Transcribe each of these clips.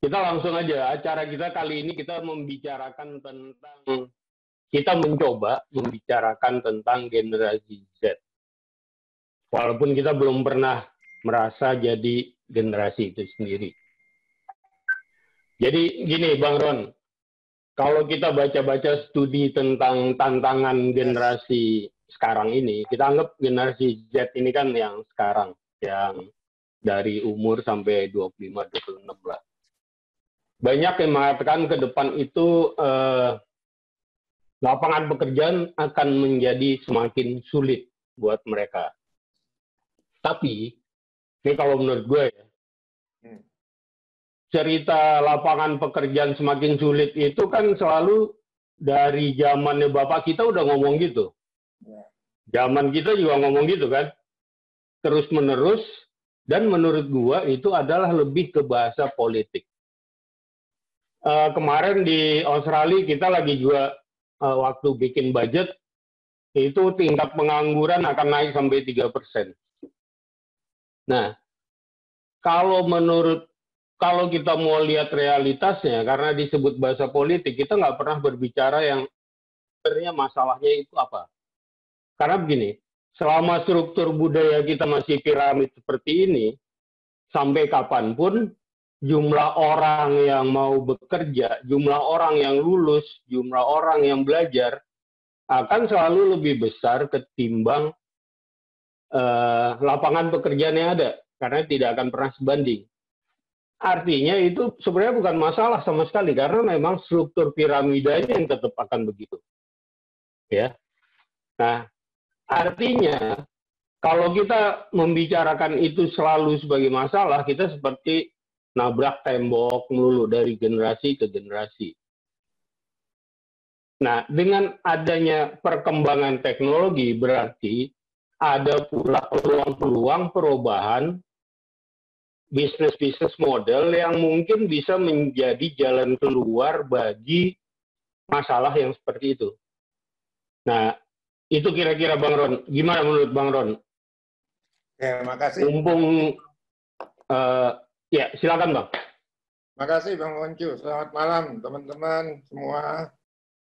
Kita langsung aja, acara kita kali ini kita membicarakan tentang, kita mencoba membicarakan tentang generasi Z. Walaupun kita belum pernah merasa jadi generasi itu sendiri. Jadi gini Bang Ron, kalau kita baca-baca studi tentang tantangan generasi sekarang ini, kita anggap generasi Z ini kan yang sekarang, yang dari umur sampai 25-26 lah. Banyak yang mengatakan ke depan itu lapangan pekerjaan akan menjadi semakin sulit buat mereka. Tapi, ini kalau menurut gue ya, cerita lapangan pekerjaan semakin sulit itu kan selalu dari zamannya bapak kita udah ngomong gitu. Zaman kita juga ngomong gitu kan. Terus menerus, dan menurut gue itu adalah lebih ke bahasa politik. Kemarin di Australia kita lagi juga waktu bikin budget, itu tingkat pengangguran akan naik sampai 3%. Nah, kalau kita mau lihat realitasnya, karena disebut bahasa politik, kita nggak pernah berbicara yang sebenarnya masalahnya itu apa. Karena begini, selama struktur budaya kita masih piramid seperti ini, sampai kapanpun jumlah orang yang mau bekerja, jumlah orang yang lulus, jumlah orang yang belajar akan selalu lebih besar ketimbang lapangan pekerjaan yang ada, karena tidak akan pernah sebanding. Artinya itu sebenarnya bukan masalah sama sekali, karena memang struktur piramidanya yang tetap akan begitu. Ya. Nah, artinya kalau kita membicarakan itu selalu sebagai masalah, kita seperti nabrak tembok melulu dari generasi ke generasi. Nah, dengan adanya perkembangan teknologi berarti ada pula peluang-peluang perubahan bisnis-bisnis model yang mungkin bisa menjadi jalan keluar bagi masalah yang seperti itu. Nah, itu kira-kira Bang Ron. Gimana menurut Bang Ron? Ya, makasih. Ya, silakan Bang. Makasih Bang Oncu. Selamat malam teman-teman semua.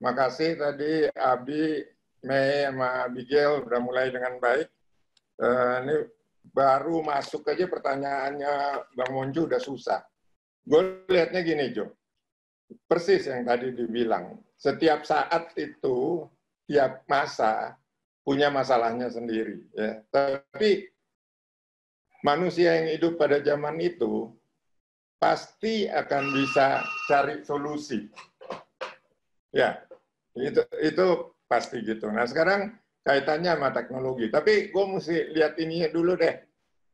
Makasih tadi Abi, Mei, sama Abigail udah mulai dengan baik. Ini baru masuk aja pertanyaannya Bang Oncu udah susah. Gue lihatnya gini Jo, persis yang tadi dibilang. Setiap saat itu, tiap masa punya masalahnya sendiri. Ya. Tapi manusia yang hidup pada zaman itu pasti akan bisa cari solusi. Ya, itu pasti gitu. Nah sekarang kaitannya sama teknologi. Tapi gue mesti lihat ini dulu deh.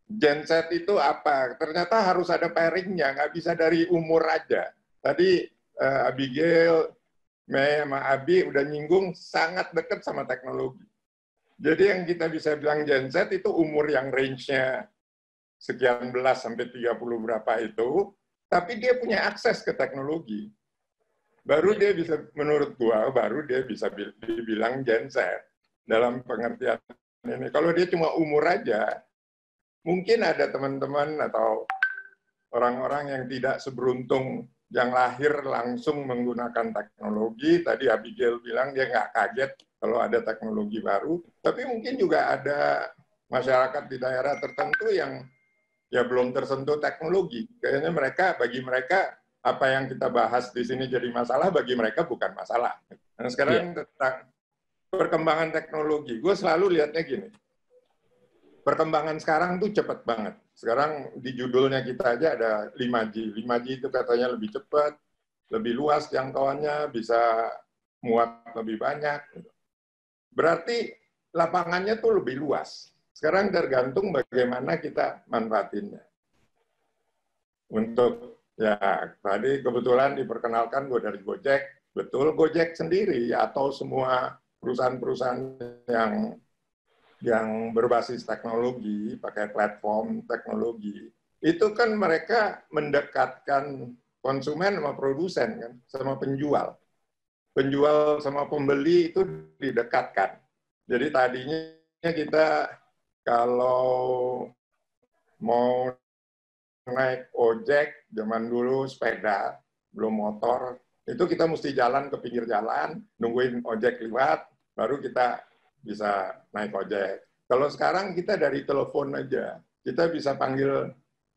Gen Z itu apa? Ternyata harus ada pairingnya, nggak bisa dari umur aja. Tadi Abigail, Mei, sama Abi udah nyinggung sangat dekat sama teknologi. Jadi yang kita bisa bilang Gen Z itu umur yang range-nya sekian belas sampai 30 berapa itu, tapi dia punya akses ke teknologi. Baru dia bisa, menurut gua, baru dia bisa dibilang Gen Z dalam pengertian ini. Kalau dia cuma umur aja, mungkin ada teman-teman atau orang-orang yang tidak seberuntung yang lahir langsung menggunakan teknologi. Tadi Abigail bilang dia nggak kaget kalau ada teknologi baru, tapi mungkin juga ada masyarakat di daerah tertentu yang ya belum tersentuh teknologi. Kayaknya bagi mereka, apa yang kita bahas di sini jadi masalah, bagi mereka bukan masalah. Dan sekarang tentang perkembangan teknologi, gue selalu lihatnya gini, perkembangan sekarang tuh cepat banget. Sekarang di judulnya kita aja ada 5G. 5G itu katanya lebih cepat, lebih luas jangkauannya, bisa muat lebih banyak. Berarti lapangannya tuh lebih luas. Sekarang tergantung bagaimana kita manfaatinnya. Untuk, ya tadi kebetulan diperkenalkan gue dari Gojek, betul Gojek sendiri atau semua perusahaan-perusahaan yang berbasis teknologi, pakai platform teknologi, itu kan mereka mendekatkan konsumen sama produsen, kan, sama penjual. Penjual sama pembeli itu didekatkan. Jadi tadinya kita kalau mau naik ojek, zaman dulu sepeda, belum motor, itu kita mesti jalan ke pinggir jalan, nungguin ojek lewat, baru kita bisa naik ojek. Kalau sekarang kita dari telepon aja, kita bisa panggil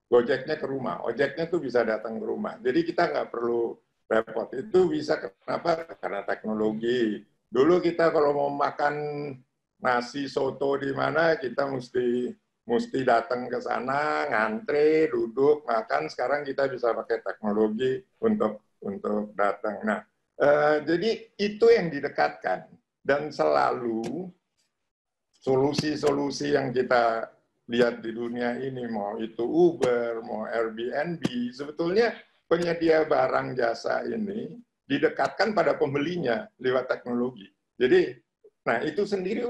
Gojeknya ke rumah, ojeknya tuh bisa datang ke rumah. Jadi kita nggak perlu repot. Itu bisa kenapa? Karena teknologi. Dulu kita kalau mau makan nasi soto di mana, kita mesti datang ke sana, ngantre, duduk, makan. Sekarang kita bisa pakai teknologi untuk datang. Nah, jadi itu yang didekatkan. Dan selalu solusi-solusi yang kita lihat di dunia ini, mau itu Uber, mau Airbnb, sebetulnya penyedia barang jasa ini didekatkan pada pembelinya lewat teknologi. Jadi, nah itu sendiri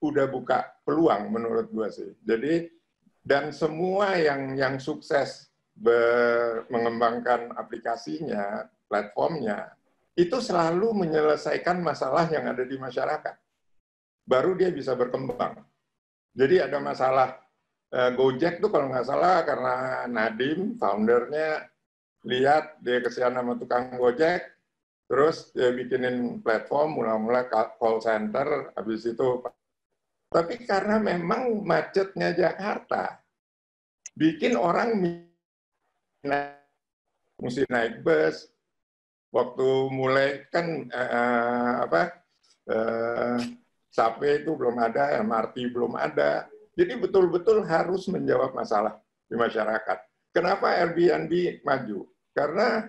udah buka peluang menurut gua sih. Jadi, dan semua yang sukses mengembangkan aplikasinya, platformnya, itu selalu menyelesaikan masalah yang ada di masyarakat. Baru dia bisa berkembang. Jadi ada masalah Gojek tuh kalau nggak salah karena Nadiem, foundernya, lihat dia kesian sama tukang Gojek, terus dia bikinin platform, mula-mula call center, habis itu. Tapi karena memang macetnya Jakarta, bikin orang mesti naik bus. Waktu mulai kan Subway itu belum ada, MRT belum ada. Jadi betul-betul harus menjawab masalah di masyarakat. Kenapa Airbnb maju? Karena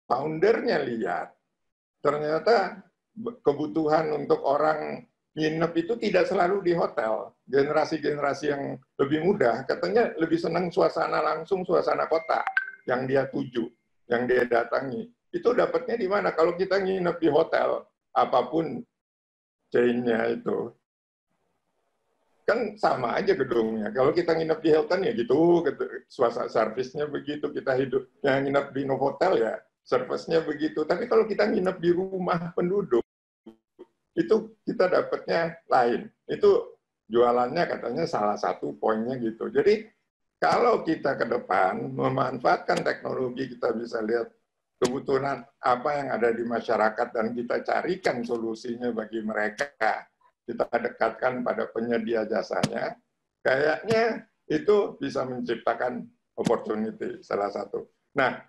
foundernya lihat, ternyata kebutuhan untuk orang nginep itu tidak selalu di hotel. Generasi-generasi yang lebih muda, katanya lebih senang suasana langsung, suasana kota yang dia tuju, yang dia datangi. Itu dapatnya di mana? Kalau kita nginep di hotel, apapun chain-nya itu, kan sama aja gedungnya. Kalau kita nginep di Hilton ya gitu, suasana servisnya begitu, kita hidup yang nginep di Novotel ya servisnya begitu. Tapi kalau kita nginep di rumah penduduk, itu kita dapatnya lain. Itu jualannya katanya salah satu poinnya gitu. Jadi kalau kita ke depan memanfaatkan teknologi, kita bisa lihat kebutuhan apa yang ada di masyarakat dan kita carikan solusinya bagi mereka. Kita dekatkan pada penyedia jasanya, kayaknya itu bisa menciptakan opportunity salah satu. Nah,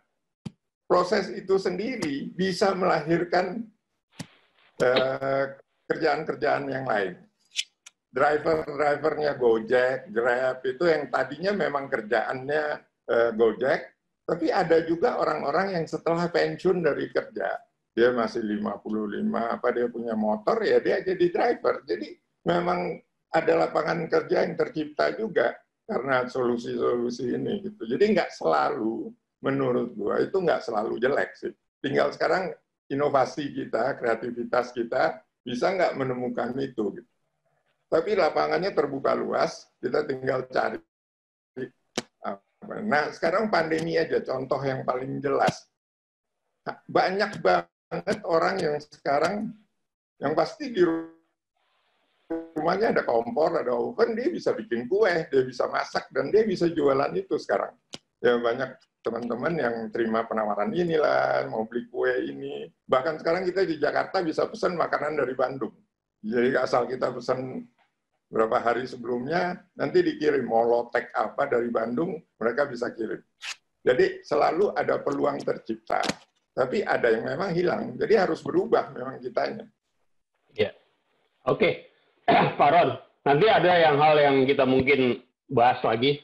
proses itu sendiri bisa melahirkan kerjaan-kerjaan yang lain. Driver-drivernya Gojek, Grab, itu yang tadinya memang kerjaannya Gojek, tapi ada juga orang-orang yang setelah pensiun dari kerja, dia masih 55, apa dia punya motor, ya dia jadi driver. Jadi memang ada lapangan kerja yang tercipta juga karena solusi-solusi ini. Gitu. Jadi nggak selalu, menurut gua, itu nggak selalu jelek sih. Tinggal sekarang inovasi kita, kreativitas kita, bisa nggak menemukan itu. Gitu. Tapi lapangannya terbuka luas, kita tinggal cari. Nah, sekarang pandemi aja, contoh yang paling jelas. Banyak banget orang yang sekarang, yang pasti di rumahnya ada kompor, ada oven, dia bisa bikin kue, dia bisa masak, dan dia bisa jualan itu sekarang. Ya banyak teman-teman yang terima penawaran inilah, mau beli kue ini. Bahkan sekarang kita di Jakarta bisa pesan makanan dari Bandung. Jadi asal kita pesan berapa hari sebelumnya, nanti dikirim, mau lotek apa dari Bandung, mereka bisa kirim. Jadi selalu ada peluang tercipta. Tapi ada yang memang hilang, jadi harus berubah memang kitanya. Ya, oke. Pak Ron, nanti ada hal yang kita mungkin bahas lagi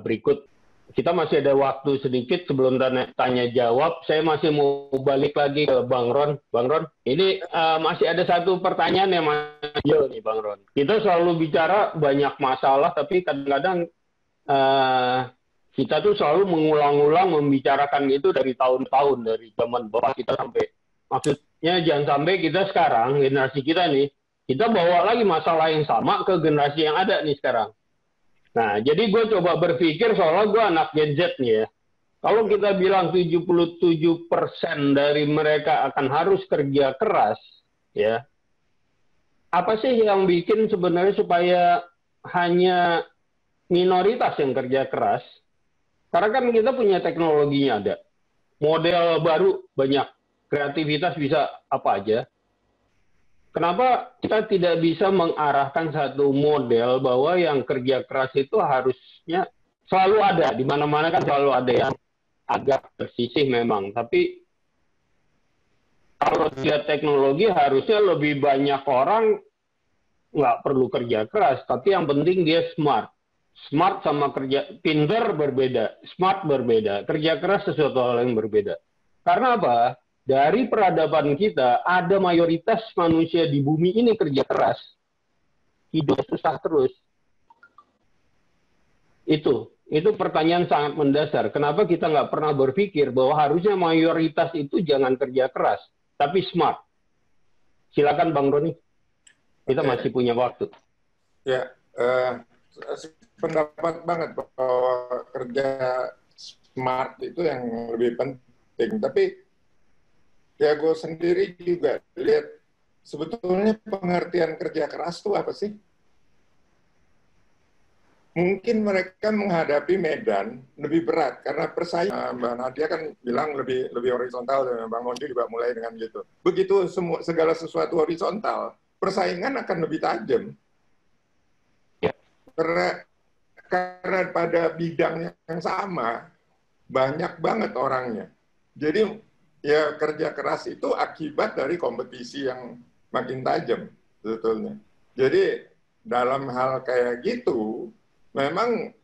berikut. Kita masih ada waktu sedikit sebelum tanya jawab. Saya masih mau balik lagi ke Bang Ron. Bang Ron, ini masih ada satu pertanyaan yang masih nih Bang Ron. Kita selalu bicara banyak masalah, tapi kadang-kadang kita tuh selalu mengulang-ulang membicarakan itu dari tahun-tahun, dari zaman bapak kita sampai, maksudnya jangan sampai kita sekarang, generasi kita nih, kita bawa lagi masalah yang sama ke generasi yang ada nih sekarang. Nah, jadi gue coba berpikir, soalnya gue anak Gen Z nih ya, kalau kita bilang 77% dari mereka akan harus kerja keras, ya, apa sih yang bikin sebenarnya supaya hanya minoritas yang kerja keras, Karena kan kita punya teknologinya ada. Model baru banyak. Kreativitas bisa apa aja. Kenapa kita tidak bisa mengarahkan satu model bahwa yang kerja keras itu harusnya selalu ada. Di mana-mana kan selalu ada yang agak tersisih memang. Tapi kalau lihat teknologi harusnya lebih banyak orang nggak perlu kerja keras. Tapi yang penting dia smart. Smart sama kerja pinter berbeda, smart berbeda, kerja keras sesuatu hal yang berbeda. Karena apa? Dari peradaban kita ada mayoritas manusia di bumi ini kerja keras, hidup susah terus. Itu pertanyaan sangat mendasar. Kenapa kita nggak pernah berpikir bahwa harusnya mayoritas itu jangan kerja keras, tapi smart? Silakan Bang Roni, kita masih punya waktu. Ya. Pendapat banget bahwa kerja smart itu yang lebih penting. Tapi ya gue sendiri juga lihat sebetulnya pengertian kerja keras itu apa sih? Mungkin mereka menghadapi medan lebih berat karena persaingan. Mbak Nadia kan bilang lebih horizontal, dan Bang Ondi juga mulai dengan gitu. Begitu segala sesuatu horizontal, persaingan akan lebih tajam. Karena pada bidang yang sama, banyak banget orangnya. Jadi ya kerja keras itu akibat dari kompetisi yang makin tajam sebetulnya. Jadi dalam hal kayak gitu, memang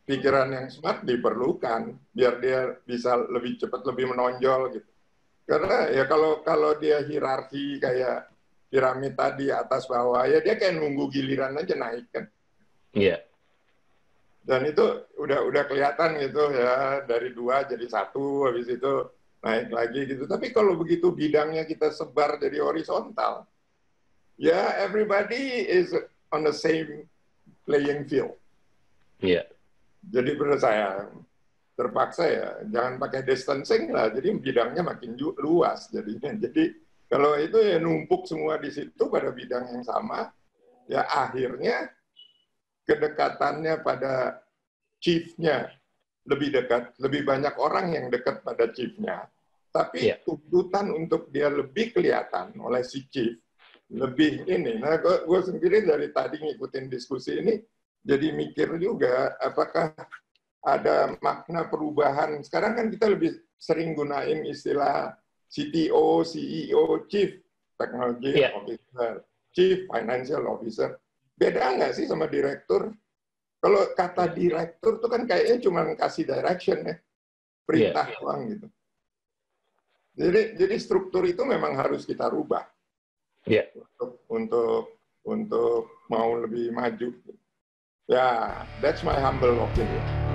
pikiran yang smart diperlukan biar dia bisa lebih cepat, lebih menonjol gitu. Karena ya kalau dia hierarki kayak piramid tadi atas bawah, ya dia kayak nunggu giliran aja naik kan. Iya. Dan itu udah kelihatan gitu ya, dari 2 jadi 1, habis itu naik lagi gitu. Tapi kalau begitu bidangnya kita sebar jadi horizontal, ya everybody is on the same playing field. Iya. Jadi menurut saya terpaksa ya jangan pakai distancing lah, jadi bidangnya makin luas jadinya. Jadi kalau itu ya numpuk semua di situ pada bidang yang sama, ya akhirnya kedekatannya pada chief-nya lebih dekat, lebih banyak orang yang dekat pada chief-nya. Tapi tuntutan untuk dia lebih kelihatan oleh si chief, lebih ini. Nah, gue sendiri dari tadi ngikutin diskusi ini, jadi mikir juga apakah ada makna perubahan. Sekarang kan kita lebih sering gunain istilah CTO, CEO, Chief Technology Officer, Chief Financial Officer. Beda nggak sih sama direktur? Kalau kata direktur tuh kan kayaknya cuma kasih direction ya, perintah doang gitu. Jadi struktur itu memang harus kita rubah untuk mau lebih maju. Ya, that's my humble opinion.